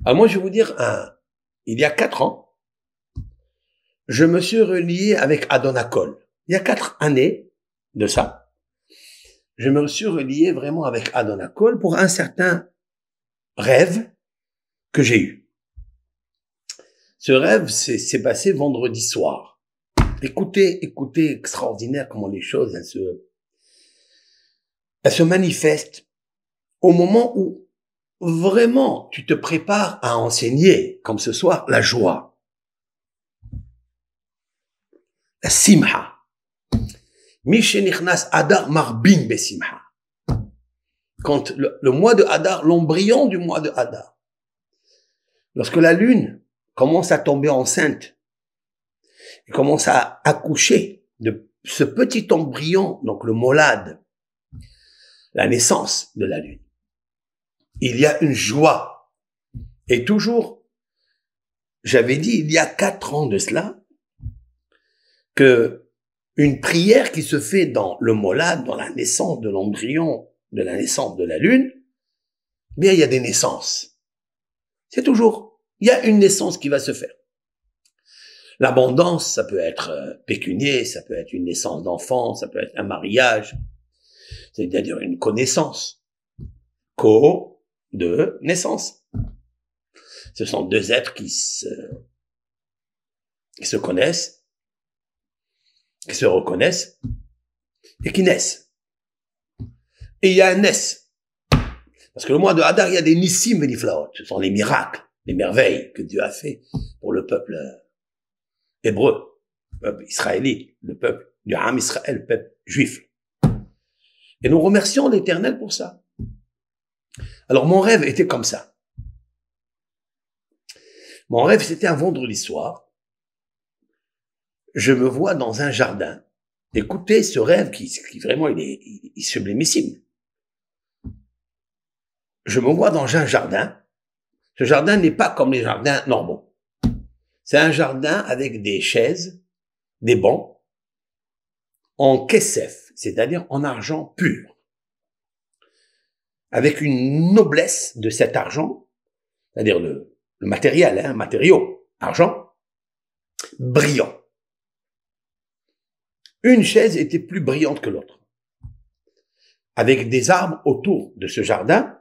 Alors moi, je vais vous dire, il y a 4 ans, je me suis relié avec Adonakol. Il y a 4 années de ça, je me suis relié vraiment avec Adonakol pour un certain rêve que j'ai eu. Ce rêve s'est passé vendredi soir. Écoutez, extraordinaire comment les choses, elles se manifestent au moment où vraiment tu te prépares à enseigner, comme ce soir, la joie. La simha. Mishenichnas Adar marbin besimha. Quand le mois de Hadar, l'embryon du mois de Hadar, lorsque la lune commence à tomber enceinte et commence à accoucher de ce petit embryon, donc le molad, la naissance de la lune, il y a une joie. Et toujours, j'avais dit il y a 4 ans de cela, que une prière qui se fait dans le molad, dans la naissance de l'embryon, de la naissance de la lune, bien il y a des naissances. C'est toujours, il y a une naissance qui va se faire. L'abondance, ça peut être pécunier, ça peut être une naissance d'enfant, ça peut être un mariage, c'est-à-dire une connaissance. De naissance. Ce sont 2 êtres qui se connaissent, qui se reconnaissent et qui naissent. Et il y a un naisse. Parce que le mois de Hadar, il y a des nissim et des flaot. Ce sont les miracles, les merveilles que Dieu a fait pour le peuple hébreu, le peuple israélite, le peuple du Ham Israël, le peuple juif. Et nous remercions l'Éternel pour ça. Alors mon rêve était comme ça. Mon rêve, c'était un vendredi soir. Je me vois dans un jardin. Écoutez ce rêve qui vraiment, il est sublimissime. Je me vois dans un jardin. Ce jardin n'est pas comme les jardins normaux. C'est un jardin avec des chaises, des bancs, en kesef, c'est-à-dire en argent pur. Avec une noblesse de cet argent, c'est-à-dire le matériel, matériau, argent, brillant. Une chaise était plus brillante que l'autre. Avec des arbres autour de ce jardin,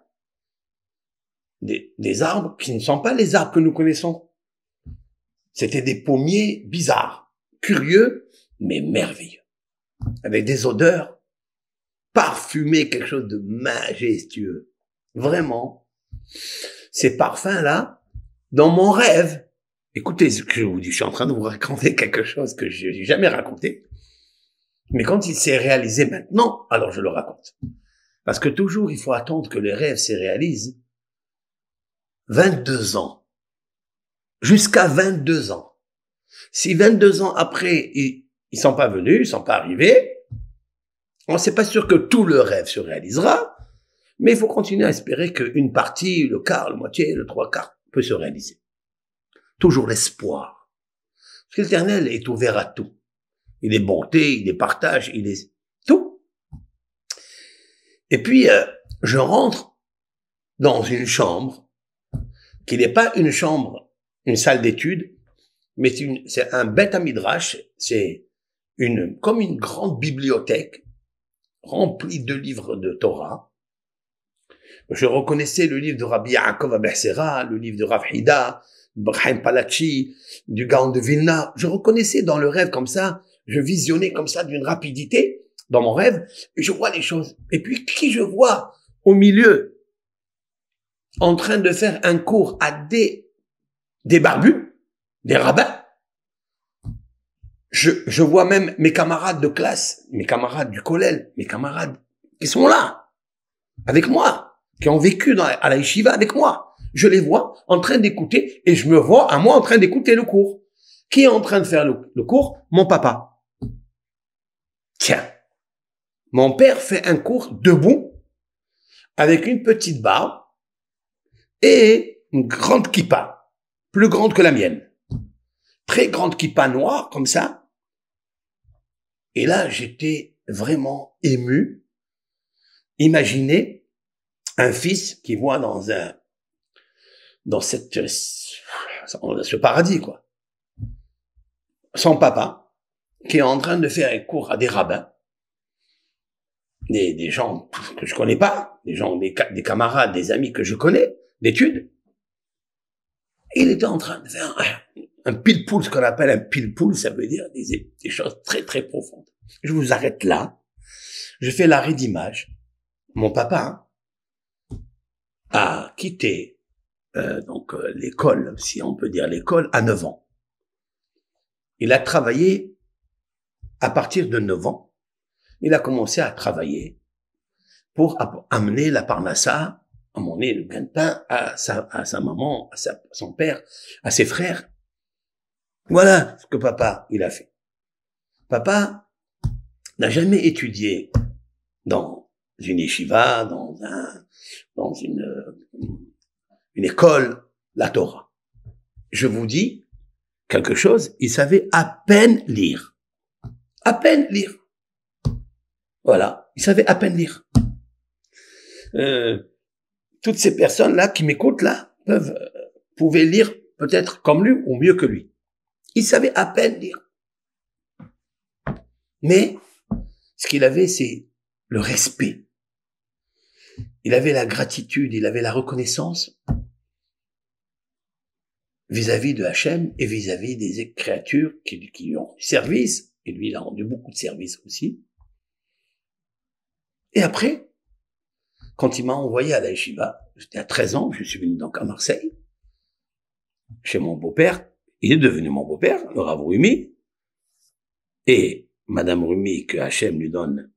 des arbres qui ne sont pas les arbres que nous connaissons. C'était des pommiers bizarres, curieux, mais merveilleux. Avec des odeurs parfumées, quelque chose de majestueux. Vraiment, ces parfums-là, dans mon rêve, écoutez ce que je vous dis, je suis en train de vous raconter quelque chose que je n'ai jamais raconté. Mais quand il s'est réalisé maintenant, alors je le raconte. Parce que toujours, il faut attendre que les rêves se réalisent 22 ans. Jusqu'à 22 ans. Si 22 ans après, ils sont pas venus, ils sont pas arrivés, on c'est pas sûr que tout le rêve se réalisera, mais il faut continuer à espérer qu'une partie, le quart, la moitié, le 3/4 peut se réaliser. Toujours l'espoir. Parce que l'Éternel est ouvert à tout. Il est bonté, il est partage, il est tout. Et puis, je rentre dans une chambre qui n'est pas une chambre, une salle d'études, mais c'est un Beth Midrash, c'est comme une grande bibliothèque remplie de livres de Torah. Je reconnaissais le livre de Rabbi Yaakov Abersera, le livre de Rav Hida, Brahim Palachi, du Gaon de Vilna. Je reconnaissais dans le rêve comme ça, je visionnais comme ça d'une rapidité dans mon rêve, et je vois les choses. Et puis, qui je vois au milieu, en train de faire un cours à des barbus, des rabbins. Je vois même mes camarades de classe, mes camarades du collège, mes camarades qui sont là, avec moi, qui ont vécu à la yeshiva avec moi. Je les vois en train d'écouter, et je me vois à moi en train d'écouter le cours. Qui est en train de faire le cours? Mon papa. Tiens, mon père fait un cours debout, avec une petite barbe, et une grande kippa, plus grande que la mienne. Très grande kippa noire, comme ça. Et là, j'étais vraiment ému. Imaginez un fils qui voit dans dans ce paradis, quoi. Son papa, qui est en train de faire un cours à des rabbins, des gens que je connais pas, des camarades, des amis que je connais, d'études. Il était en train de faire un pile-poule, ce qu'on appelle un pile-poule, ça veut dire des choses très très profondes. Je vous arrête là. Je fais l'arrêt d'image. Mon papa a quitté l'école, si on peut dire l'école, à 9 ans. Il a travaillé à partir de 9 ans. Il a commencé à travailler pour amener la parnassa, amener le gain de pain à sa maman, à son père, à ses frères. Voilà ce que papa, il a fait. Papa n'a jamais étudié dans une yeshiva, dans une école, la Torah. Je vous dis quelque chose, il savait à peine lire. À peine lire. Voilà, il savait à peine lire. Toutes ces personnes-là qui m'écoutent là pouvaient lire peut-être comme lui ou mieux que lui. Il savait à peine lire. Mais ce qu'il avait, c'est le respect. Il avait la gratitude, il avait la reconnaissance vis-à-vis de Hachem et vis-à-vis des créatures qui lui ont rendu service, et lui il a rendu beaucoup de services aussi. Et après, quand il m'a envoyé à la yeshiva, j'étais à 13 ans, je suis venu donc à Marseille, chez mon beau-père, il est devenu mon beau-père, le Rav Rumi, et Madame Rumi, que Hachem lui donne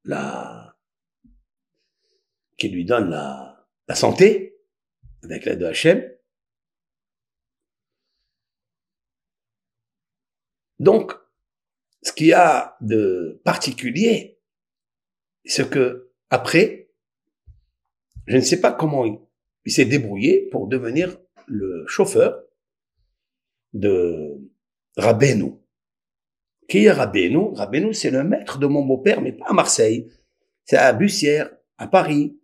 la santé, avec l'aide de Hachem. Donc, ce qu'il y a de particulier, c'est que, après, je ne sais pas comment il s'est débrouillé pour devenir le chauffeur de Rabbeinu. Qui est Rabbeinu? Rabbeinu, c'est le maître de mon beau-père, mais pas à Marseille. C'est à Bussière, à Paris,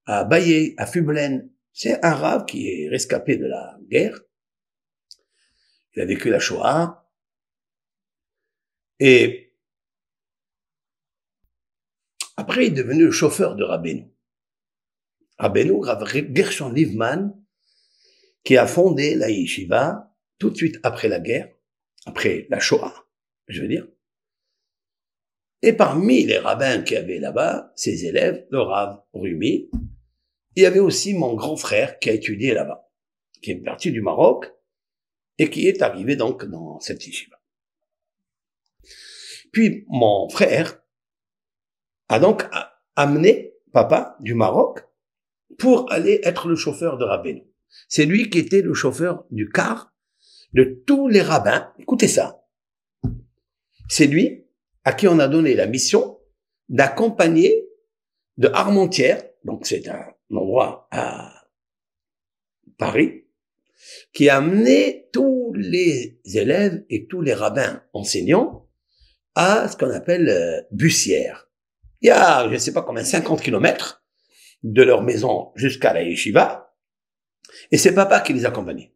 à Baillet, à Fublaine. C'est un Rav qui est rescapé de la guerre. Il a vécu la Shoah. Et après, il est devenu le chauffeur de Rabbeinu. Rabbeinu, Rav Gershon Livman, qui a fondé la yeshiva tout de suite après la guerre, après la Shoah, je veux dire. Et parmi les rabbins qui avaient là-bas, ses élèves, le Rav Rumi, il y avait aussi mon grand frère qui a étudié là-bas, qui est parti du Maroc et qui est arrivé donc dans cette yeshiva. Puis mon frère a donc amené papa du Maroc pour aller être le chauffeur de Rabbeinu. C'est lui qui était le chauffeur du car de tous les rabbins. Écoutez ça. C'est lui à qui on a donné la mission d'accompagner de Armentières, donc c'est un endroit à Paris, qui a amené tous les élèves et tous les rabbins enseignants à ce qu'on appelle Bussière. Il y a, je ne sais pas combien, 50 kilomètres de leur maison jusqu'à la yeshiva, et c'est papa qui les accompagnait.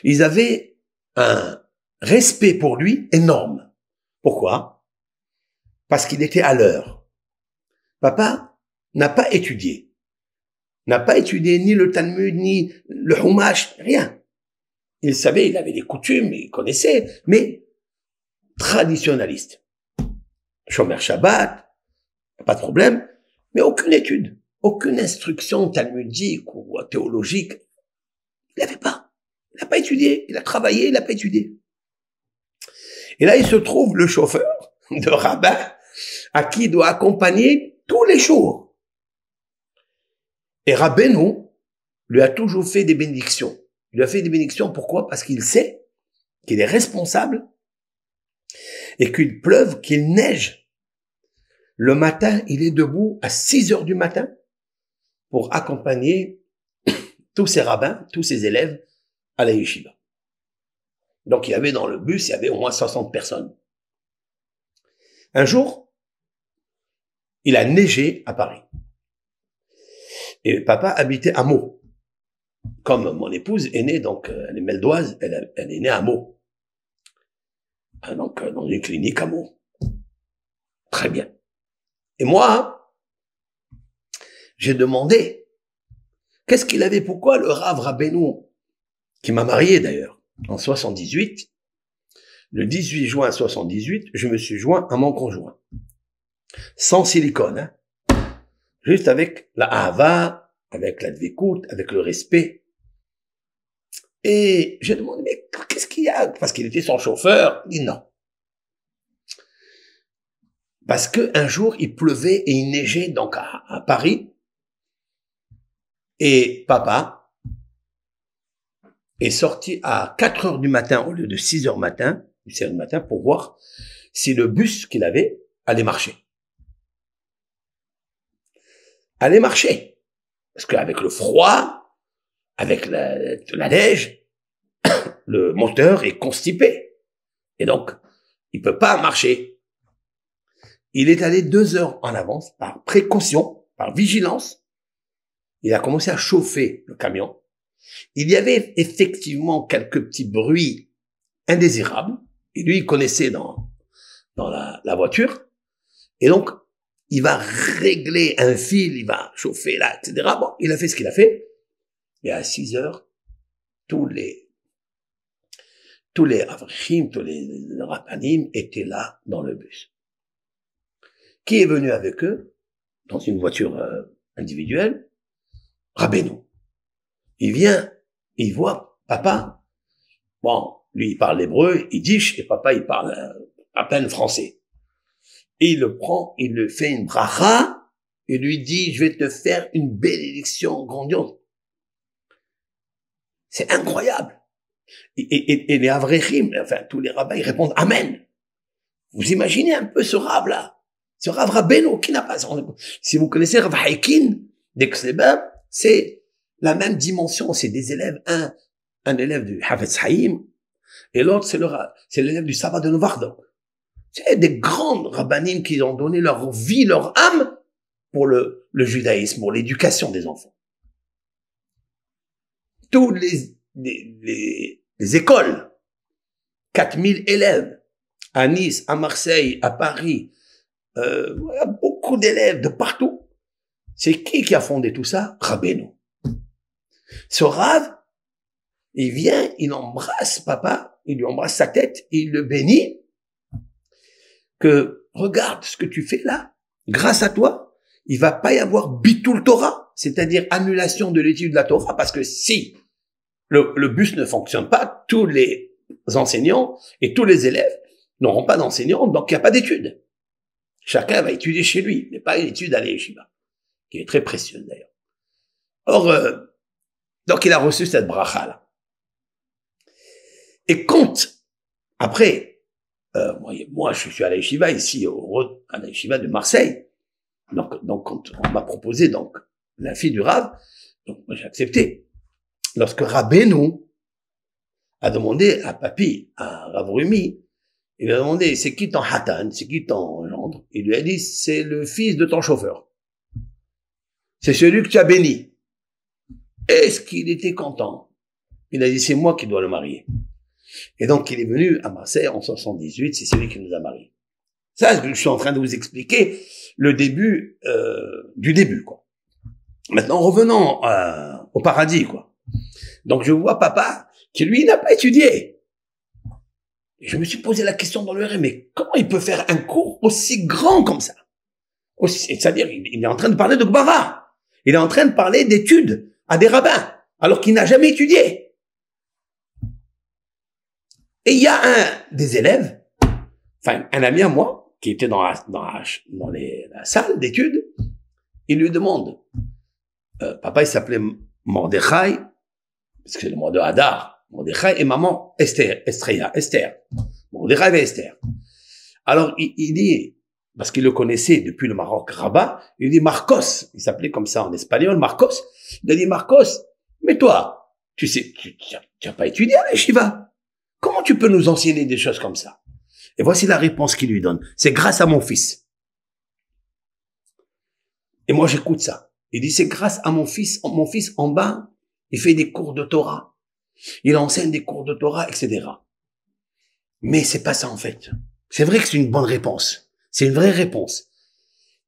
Ils avaient un respect pour lui énorme. Pourquoi? Parce qu'il était à l'heure. Papa n'a pas étudié ni le Talmud, ni le Humash, rien. Il savait, il avait des coutumes, il connaissait, mais traditionnaliste. Shomer Shabbat, pas de problème, mais aucune étude, aucune instruction talmudique ou théologique. Il n'avait pas. Il n'a pas étudié, il a travaillé, il n'a pas étudié. Et là, il se trouve le chauffeur de rabbin à qui il doit accompagner tous les jours. Et Rabbeinu lui a toujours fait des bénédictions. Il lui a fait des bénédictions, pourquoi? Parce qu'il sait qu'il est responsable et qu'il pleuve, qu'il neige. Le matin, il est debout à 6 heures du matin pour accompagner tous ses rabbins, tous ses élèves à la yeshiva. Donc, il y avait dans le bus, il y avait au moins 60 personnes. Un jour, il a neigé à Paris. Et papa habitait à Meaux. comme mon épouse est née, donc, elle est meldoise, elle est née à Meaux. Donc, dans une clinique à Meaux. Très bien. Et moi, j'ai demandé, qu'est-ce qu'il avait, pourquoi le Rav Rabbeinu, qui m'a marié d'ailleurs, en 78, le 18 juin 78, je me suis joint à mon conjoint. Sans silicone, hein. Juste avec la ahava, avec la dvékout, avec le respect. Et j'ai demandé, mais qu'est-ce qu'il y a? Parce qu'il était son chauffeur. Il dit non. Parce que un jour, il pleuvait et il neigeait donc à Paris. Et papa est sorti à 4 heures du matin au lieu de 6 heures du matin pour voir si le bus qu'il avait allait marcher. Allait marcher. Parce qu'avec le froid, avec la neige, le moteur est constipé. Et donc, il peut pas marcher. Il est allé 2 heures en avance, par précaution, par vigilance. Il a commencé à chauffer le camion. Il y avait effectivement quelques petits bruits indésirables. Et lui, il connaissait dans la voiture. Et donc, il va régler un fil, il va chauffer là, etc. Bon, il a fait ce qu'il a fait. Et à 6 heures, tous les avrachim, tous les rapanim étaient là dans le bus. Qui est venu avec eux dans une voiture individuelle? Rabbeinu. Il vient, il voit papa. Bon, lui il parle hébreu, yiddish, et papa il parle à peine français. Et il le prend, il le fait une bracha, et lui dit, je vais te faire une bénédiction grandiose. C'est incroyable. Et les avrechim, enfin tous les rabbins, ils répondent Amen. Vous imaginez un peu ce Rav là, ce Rav Rabbeinu qui n'a pas. Si vous connaissez Rav Haikin d'Aix-les-Bains, c'est la même dimension. C'est des élèves, un élève du Havetz Haïm, et l'autre c'est l'élève du Sabbat de Novardok. C'est des grands rabbanim qui ont donné leur vie, leur âme pour le judaïsme, pour l'éducation des enfants. Tous les écoles, 4000 élèves, à Nice, à Marseille, à Paris, beaucoup d'élèves de partout. C'est qui a fondé tout ça? Rabbeinu. Ce Rav, il vient, il embrasse papa, il lui embrasse sa tête, il le bénit, que regarde ce que tu fais là, grâce à toi, il va pas y avoir bitul Torah, c'est-à-dire annulation de l'étude de la Torah, parce que si le bus ne fonctionne pas, tous les enseignants et tous les élèves n'auront pas d'enseignants, donc il n'y a pas d'études. Chacun va étudier chez lui, mais pas une étude à l'Yeshiva, qui est très précieuse d'ailleurs. Or, donc il a reçu cette bracha là. Et quand, après, moi je suis à l'Yeshiva ici, à l'Yeshiva de Marseille, donc quand on m'a proposé donc la fille du Rav, donc moi j'ai accepté. Lorsque Rabbeinu a demandé à Papi, à Rav Rumi, il lui a demandé, c'est qui ton hatan, c'est qui ton gendre? Il lui a dit, c'est le fils de ton chauffeur. C'est celui que tu as béni. Est-ce qu'il était content? Il a dit, c'est moi qui dois le marier. Et donc, il est venu à Marseille en 78, c'est celui qui nous a mariés. Ça, je suis en train de vous expliquer le début du début, quoi. Maintenant, revenons au paradis, quoi. Donc, je vois papa qui, lui, n'a pas étudié. Et je me suis posé la question dans le rêve, mais comment il peut faire un cours aussi grand comme ça? C'est-à-dire, il est en train de parler de Gbara. Il est en train de parler d'études à des rabbins, alors qu'il n'a jamais étudié. Et il y a un des élèves, enfin, un ami à moi, qui était dans la salle d'études, il lui demande, papa, il s'appelait Mordechai, parce que c'est le mois de Hadar, Mordechai et maman Esther. Mordechai et Esther. Alors, il dit, parce qu'il le connaissait depuis le Maroc, Rabat, il dit Marcos, il s'appelait comme ça en espagnol, Marcos. Il a dit Marcos, mais toi, tu sais, tu n'as pas étudié à la Yeshiva. Comment tu peux nous enseigner des choses comme ça? Et voici la réponse qu'il lui donne. C'est grâce à mon fils. Et moi, j'écoute ça. Il dit, c'est grâce à mon fils en bas, il fait des cours de Torah, il enseigne des cours de Torah, etc. Mais c'est pas ça en fait. C'est vrai que c'est une bonne réponse. C'est une vraie réponse.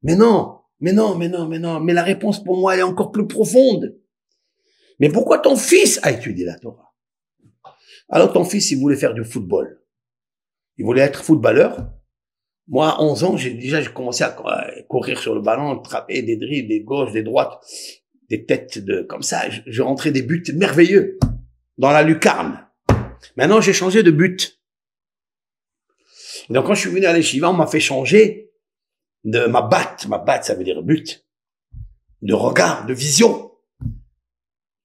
Mais non, mais la réponse pour moi elle est encore plus profonde. Mais pourquoi ton fils a étudié la Torah? Alors ton fils, il voulait faire du football. Il voulait être footballeur. Moi, à 11 ans, j'ai commencé à courir sur le ballon, frapper des dribbles, des gauches, des droites, des têtes comme ça. Je rentrais des buts merveilleux dans la lucarne. Maintenant, j'ai changé de but. Et donc, quand je suis venu à l'Yeshiva, on m'a fait changer de ma batte. Ma batte, ça veut dire but. De regard, de vision.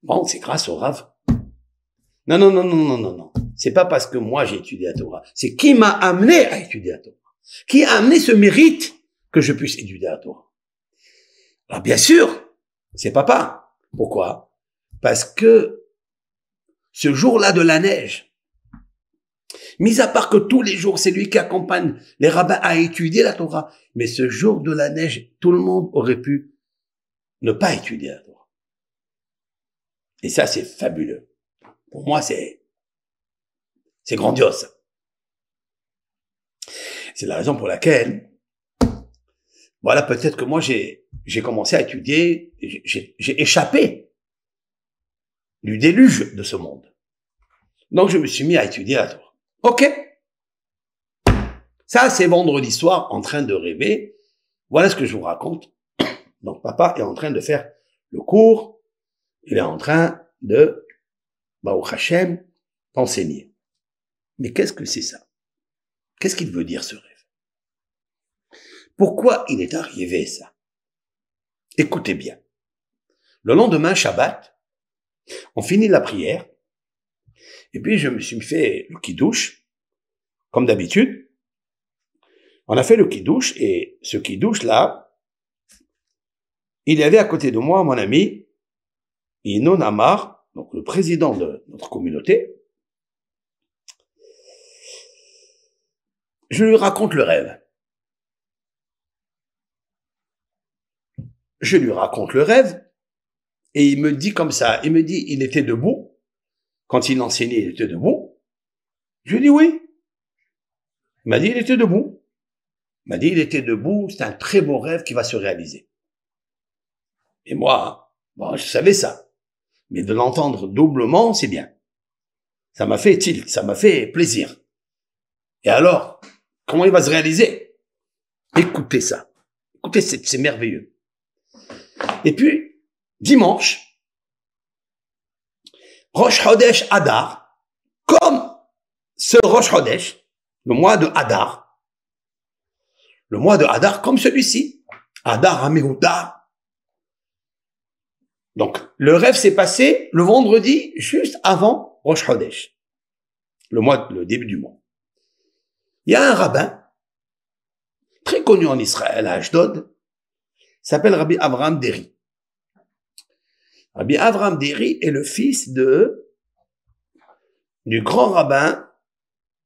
Bon, c'est grâce au Rav. Non. C'est pas parce que moi j'ai étudié la Torah. C'est qui m'a amené à étudier la Torah. Qui a amené ce mérite que je puisse étudier la Torah. Alors, bien sûr, c'est papa. Pourquoi? Parce que ce jour-là de la neige, mis à part que tous les jours, c'est lui qui accompagne les rabbins à étudier la Torah, mais ce jour de la neige, tout le monde aurait pu ne pas étudier la Torah. Et ça, c'est fabuleux. Pour moi, c'est grandiose. C'est la raison pour laquelle, voilà, peut-être que moi, j'ai commencé à étudier, j'ai échappé du déluge de ce monde. Donc, je me suis mis à étudier la Torah. Ok. Ça, c'est vendredi soir, en train de rêver. Voilà ce que je vous raconte. Donc, papa est en train de faire le cours. Il est en train de, au Hachem, enseigner. Mais qu'est-ce que c'est ça? Qu'est-ce qu'il veut dire ce rêve? Pourquoi il est arrivé ça? Écoutez bien. Le lendemain, Shabbat, on finit la prière, et puis je me suis fait le kiddush, comme d'habitude. On a fait le kiddush, et ce kiddush-là, il y avait à côté de moi mon ami, Inon Amar, donc le président de notre communauté. Je lui raconte le rêve. Je lui raconte le rêve, et il me dit comme ça, il me dit, il était debout, quand il enseignait, il était debout. Je lui dis oui. Il m'a dit, il était debout. Il m'a dit, il était debout, c'est un très beau rêve qui va se réaliser. Et moi, je savais ça. Mais de l'entendre doublement, c'est bien. Ça m'a fait tilt, ça m'a fait plaisir. Et alors, comment il va se réaliser? Écoutez ça. Écoutez, c'est merveilleux. Et puis, dimanche, Rosh Chodesh Adar, comme ce Rosh Chodesh, le mois de Adar, comme celui-ci, Adar Hamehouda. Donc, le rêve s'est passé le vendredi, juste avant Rosh Chodesh, le début du mois. Il y a un rabbin, très connu en Israël, à Ashdod, s'appelle Rabbi Avraham Deri. Rabbi Avraham Deri est le fils du grand rabbin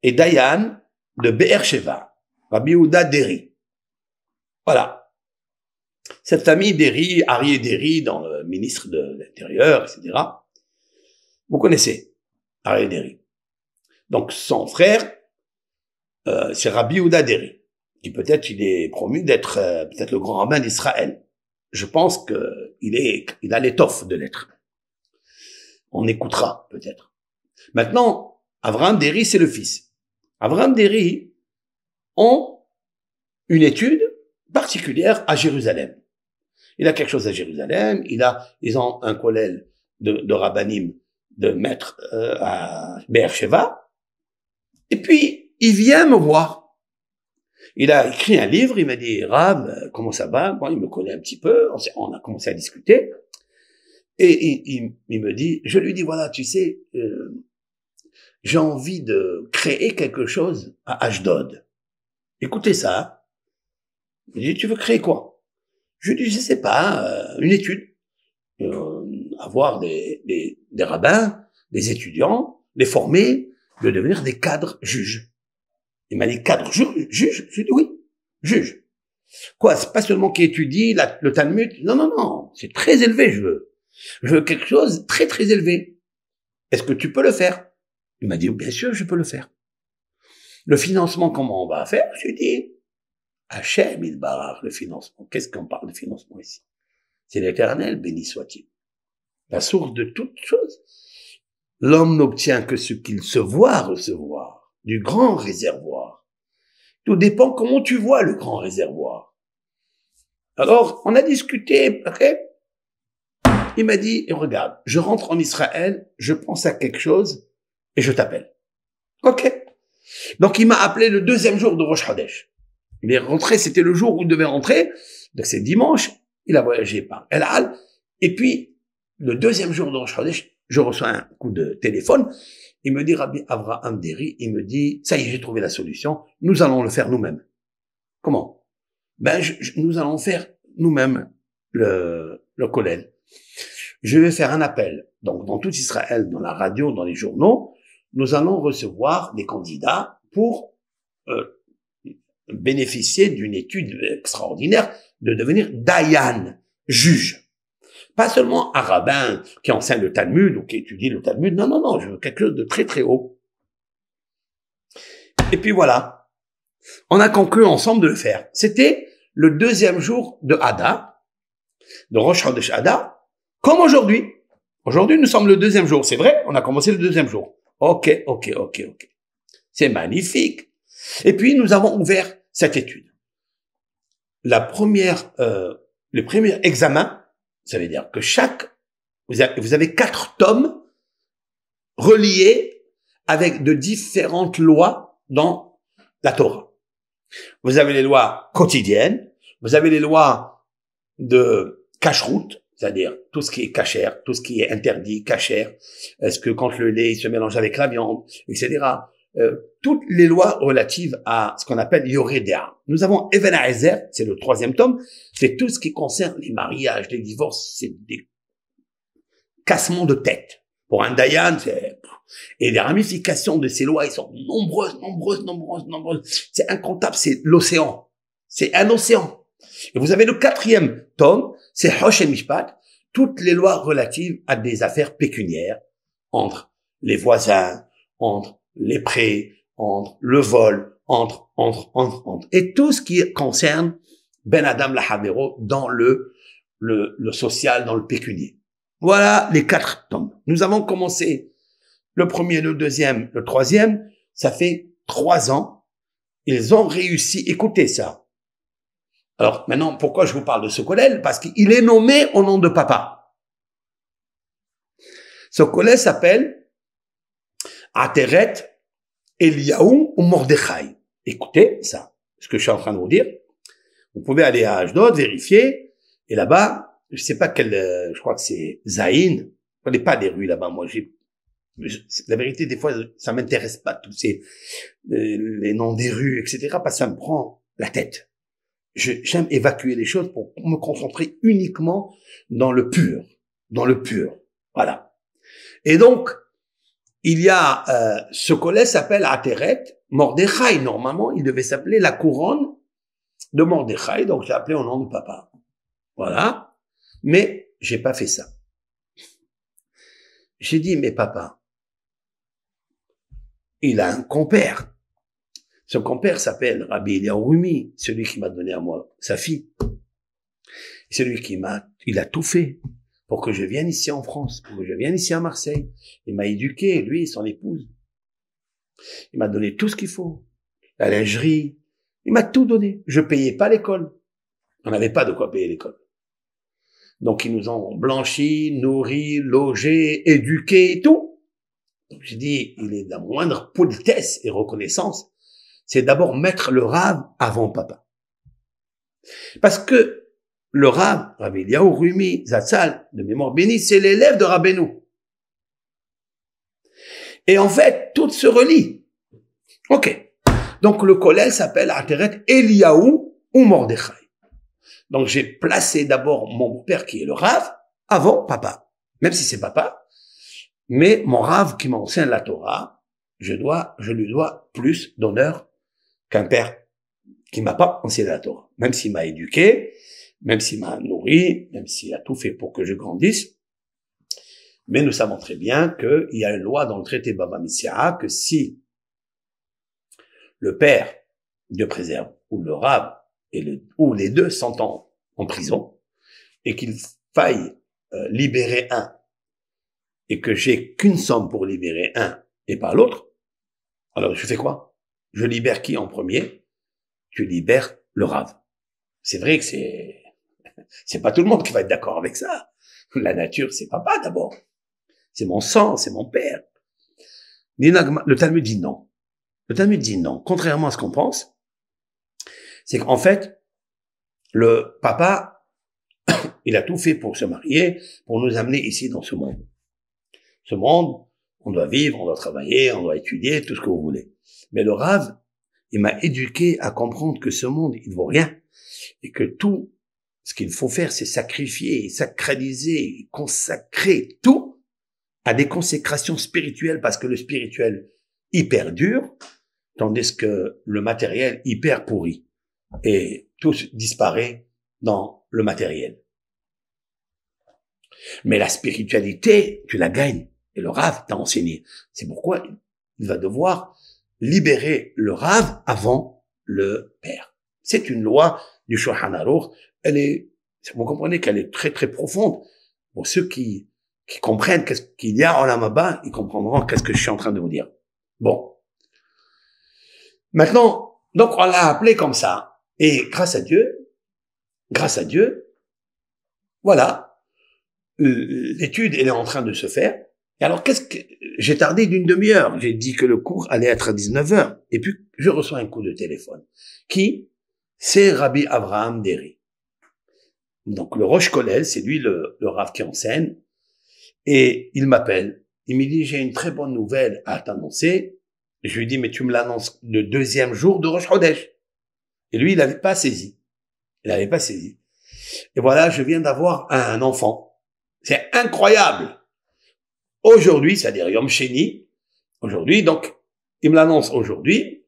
et Dayan de Be'er Sheva, Rabbi Yehuda Deri. Voilà. Cette famille Deri, Aryeh Deri, dans le ministre de l'Intérieur, etc. Vous connaissez Aryeh Deri. Donc son frère, c'est Rabbi Yehuda Deri, qui peut-être il est promu d'être peut-être le grand rabbin d'Israël. Je pense il a l'étoffe de l'être. On écoutera peut-être. Maintenant, Avraham Deri, c'est le fils. Avraham Deri ont une étude particulière à Jérusalem. Il a quelque chose à Jérusalem, ils ont un collège de rabbanim, de maître à Be'er Sheva, et puis il vient me voir. Il a écrit un livre, il m'a dit, Rav, comment ça va? Bon, il me connaît un petit peu, on a commencé à discuter, et il me dit, je lui dis, voilà, tu sais, j'ai envie de créer quelque chose à Ashdod. Écoutez ça. Il dit, tu veux créer quoi? Je lui dis, je sais pas, une étude. Avoir des rabbins, des étudiants, les former, de devenir des cadres juges. Il m'a dit, cadre juge? Je lui ai dit, oui, juge. Quoi, c'est pas seulement qui étudie le Talmud? Non, c'est très élevé, je veux. Je veux quelque chose de très très élevé. Est-ce que tu peux le faire? Il m'a dit, bien sûr, je peux le faire. Le financement, comment on va faire? Je lui ai dit, Hachem il barach le financement. Qu'est-ce qu'on parle de financement ici? C'est l'Éternel, béni soit-il. La source de toute chose. L'homme n'obtient que ce qu'il se voit recevoir, du grand réservoir. Tout dépend comment tu vois le grand réservoir. Alors, on a discuté, ok? Il m'a dit, regarde, je rentre en Israël, je pense à quelque chose, et je t'appelle. Ok. Donc, il m'a appelé le deuxième jour de Rosh Chodesh. Il est rentré, c'était le jour où il devait rentrer, donc c'est dimanche, il a voyagé par El Al, et puis, le deuxième jour de Rosh Chodesh, je reçois un coup de téléphone, il me dit, Rabbi Avraham Deri, il me dit, ça y est, j'ai trouvé la solution, nous allons le faire nous-mêmes. Comment? Ben, nous allons faire nous-mêmes le kollel. Je vais faire un appel. Donc, dans tout Israël, dans la radio, dans les journaux, nous allons recevoir des candidats pour bénéficier d'une étude extraordinaire de devenir Dayan, juge. Pas seulement un rabbin qui enseigne le Talmud ou qui étudie le Talmud. Non, non, non, je veux quelque chose de très, très haut. Et puis voilà. On a conclu ensemble de le faire. C'était le deuxième jour de Hadar, de Rosh Chodesh Hadar, comme aujourd'hui. Aujourd'hui, nous sommes le deuxième jour. C'est vrai, on a commencé le deuxième jour. Ok. C'est magnifique. Et puis, nous avons ouvert cette étude. Le premier examen, ça veut dire que vous avez 4 tomes reliés avec de différentes lois dans la Torah. Vous avez les lois quotidiennes, vous avez les lois de cacheroute, c'est-à-dire tout ce qui est cachère, tout ce qui est interdit, cachère, est-ce que quand le lait se mélange avec la viande, etc. Toutes les lois relatives à ce qu'on appelle Yoredea. Nous avons Even Ha'ezer, c'est le 3e tome, c'est tout ce qui concerne les mariages, les divorces, c'est des cassements de tête. Pour un Dayan, et les ramifications de ces lois, ils sont nombreuses. C'est incontable, c'est l'océan. C'est un océan. Et vous avez le 4e tome, c'est Hosh et Mishpat, toutes les lois relatives à des affaires pécuniaires, entre les voisins, entre les prêts, entre le vol, entre. Et tout ce qui concerne Ben Adam Lahavero dans le social, dans le pécunier. Voilà les 4 tomes. Nous avons commencé le premier, le deuxième, le 3e. Ça fait 3 ans. Ils ont réussi. Écoutez ça. Alors maintenant, pourquoi je vous parle de ce kollel? Parce qu'il est nommé au nom de papa. Ce kollel s'appelle Ateret Eliyahu ou Mordechai. Écoutez ça, ce que je suis en train de vous dire. Vous pouvez aller à Ashdod, vérifier, et là-bas, je sais pas je crois que c'est Zaïn. Je connais pas des rues là-bas. Moi, la vérité, des fois, ça m'intéresse pas tous les noms des rues, etc. parce que ça me prend la tête. J'aime évacuer les choses pour me concentrer uniquement dans le pur. Voilà. Et donc, il y a, ce kollel s'appelle Ateret Mordechai. Normalement, il devait s'appeler la couronne de Mordechai. Donc, j'ai appelé au nom de papa. Voilà. Mais, j'ai pas fait ça. J'ai dit, mais papa, il a un compère. Ce compère s'appelle Rabbi Eliyahu Rumi, celui qui m'a donné à moi sa fille. Celui il a tout fait pour que je vienne ici en France, pour que je vienne ici à Marseille. Il m'a éduqué, lui et son épouse. Il m'a donné tout ce qu'il faut. La lingerie. Il m'a tout donné. Je payais pas l'école. On n'avait pas de quoi payer l'école. Donc, ils nous ont blanchis, nourris, logés, éduqués et tout. Donc, j'ai dit, il est de la moindre politesse et reconnaissance. C'est d'abord mettre le Rav avant papa. Parce que le Rav, Rabbi Eliyahu Rumi Zatzal, de mémoire bénie, c'est l'élève de Rabbeinu. Et en fait, tout se relie. Ok. Donc, le kollel s'appelle Ateret Eliyahu ou Mordechai. Donc, j'ai placé d'abord mon père qui est le Rav avant papa. Même si c'est papa. Mais mon Rav qui m'enseigne la Torah, je lui dois plus d'honneur qu'un père qui m'a pas enseigné la Torah. Même s'il m'a éduqué, même s'il m'a nourri, même s'il a tout fait pour que je grandisse, Mais nous savons très bien qu'il y a une loi dans le traité Bava Metsiah que si le père, Dieu préserve, ou le rab, ou les deux sont en prison, et qu'il faille libérer un, et que j'ai qu'une somme pour libérer un et pas l'autre, alors je fais quoi? Je libère qui en premier? Je libère le rab. C'est vrai que c'est pas tout le monde qui va être d'accord avec ça. La nature, c'est papa d'abord. C'est mon sang, c'est mon père. Le Talmud dit non. Le Talmud dit non. Contrairement à ce qu'on pense, c'est qu'en fait, le papa, il a tout fait pour se marier, pour nous amener ici dans ce monde. Ce monde, on doit vivre, on doit travailler, on doit étudier, tout ce que vous voulez. Mais le Rav, il m'a éduqué à comprendre que ce monde, il vaut rien. Et que tout ce qu'il faut faire, c'est sacrifier, sacraliser, consacrer tout à des consécrations spirituelles, parce que le spirituel hyper dur, tandis que le matériel hyper pourri. Et tout disparaît dans le matériel. Mais la spiritualité, tu la gagnes. Et le Rav t'a enseigné. C'est pourquoi il va devoir libérer le Rav avant le père. C'est une loi du Shulchan Aruch. Vous comprenez qu'elle est très très profonde. Pour ceux qui comprennent qu'est-ce qu'il y a en Olam Haba, ils comprendront qu'est-ce que je suis en train de vous dire. Bon. Maintenant, donc on l'a appelé comme ça. Et grâce à Dieu, voilà, l'étude elle est en train de se faire. Et alors j'ai tardé d'une demi-heure. J'ai dit que le cours allait être à 19h. Et puis je reçois un coup de téléphone. Qui? C'est Rabbi Avraham Deri. Donc le Rosh Kollel, c'est lui le Rav qui enseigne. Et il m'appelle. Il me dit, j'ai une très bonne nouvelle à t'annoncer. Je lui dis, mais tu me l'annonces le deuxième jour de Rosh Chodesh. Et lui, il n'avait pas saisi. Et voilà, je viens d'avoir un enfant. C'est incroyable. Aujourd'hui, c'est-à-dire Yom Sheni, aujourd'hui, donc, il me l'annonce aujourd'hui.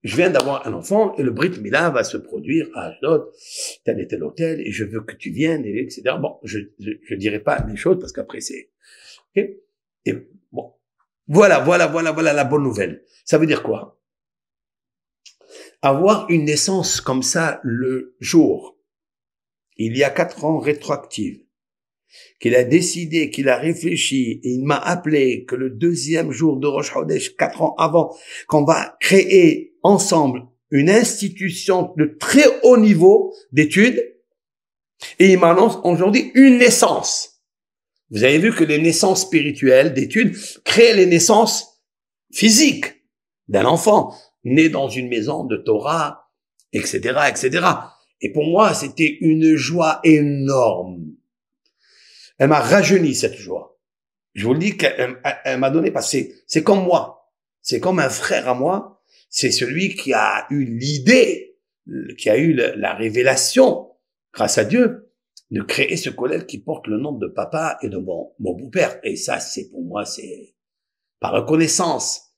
Je viens d'avoir un enfant et le Brit Mila va se produire à Ashdod, tel et tel hôtel, et je veux que tu viennes, et etc. Bon, je dirai pas les choses parce qu'après c'est, ok? Et bon. Voilà la bonne nouvelle. Ça veut dire quoi? Avoir une naissance comme ça le jour, il y a 4 ans rétroactive, qu'il a décidé, qu'il a réfléchi, et il m'a appelé que le deuxième jour de Rosh Chodesh, 4 ans avant, qu'on va créer ensemble une institution de très haut niveau d'études, et il m'annonce aujourd'hui une naissance. Vous avez vu que les naissances spirituelles d'études créent les naissances physiques d'un enfant né dans une maison de Torah, etc., etc. Et pour moi, c'était une joie énorme. Elle m'a rajeuni, cette joie. Je vous le dis qu'elle m'a donné, parce que c'est comme moi. C'est comme un frère à moi. C'est celui qui a eu l'idée, qui a eu la révélation, grâce à Dieu, de créer ce collège qui porte le nom de papa et de mon beau-père. Et ça, c'est pour moi, c'est par reconnaissance.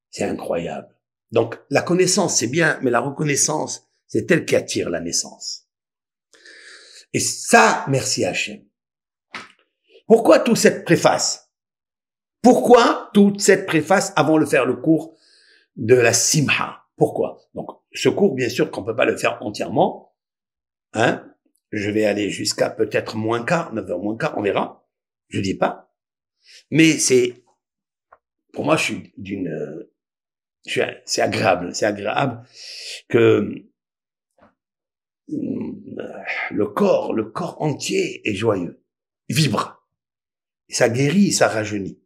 C'est incroyable. Donc, la connaissance, c'est bien, mais la reconnaissance, c'est elle qui attire la naissance. Et ça, merci Hachem. Pourquoi toute cette préface? Pourquoi toute cette préface avant de faire le cours de la Simha? Pourquoi? Donc, ce cours, bien sûr qu'on peut pas le faire entièrement, hein. Je vais aller jusqu'à peut-être moins quart, 9h moins quart, on verra. Je dis pas. Mais pour moi, c'est agréable que le corps entier est joyeux. Il vibre. Et ça guérit, ça rajeunit.